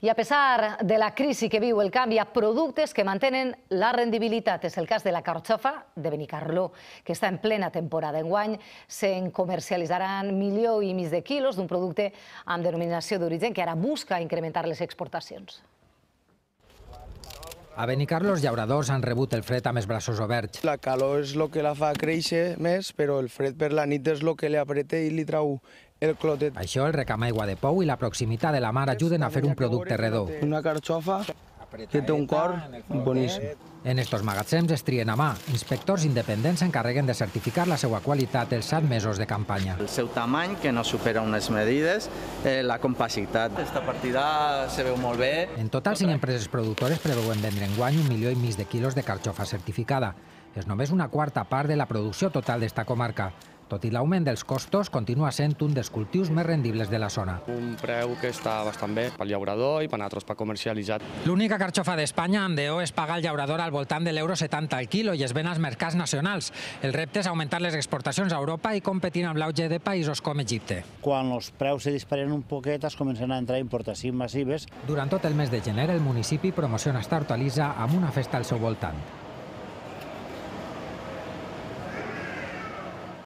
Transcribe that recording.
I a pesar de la crisi que viu el camp, hi ha productes que mantenen la rendibilitat. És el cas de la carxofa de Benicarló, que està en plena temporada. Enguany se'n comercialitzaran 1,5 milions de quilos d'un producte amb denominació d'origen que ara busca incrementar les exportacions. A Benicarló els llauradors han rebut el fred amb els braços oberts. La calor és el que la fa créixer més, però el fred per la nit és el que li apreta i li trau el clotet. Això, el recam aigua de pou i la proximitat de la mar ajuden a fer un producte redó. Una carxofa que té un cor boníssim. En estos magatzems es trien a mà. Inspectors independents s'encarreguen de certificar la seva qualitat els 7 mesos de campanya. El seu tamany, que no supera unes medides, la compacitat. Aquesta partida se veu molt bé. En total, 5 empreses productores preveuen vendre enguany 1,5 milions de quilos de carxofa certificada. És només una quarta part de la producció total d'esta comarca. Tot i l'augment dels costos, continua sent un dels cultius més rendibles de la zona. Un preu que està bastant bé pel llaurador i per nosaltres per comercialitzar. L'única carxofa d'Espanya amb DO es paga al llaurador al voltant de l'1,70 € al quilo i es ven als mercats nacionals. El repte és augmentar les exportacions a Europa i competir amb l'auge de països com Egipte. Quan els preus se disparen un poquet, es comencen a entrar importacions massives. Durant tot el mes de gener, el municipi promociona esta hortalissa amb una festa al seu voltant.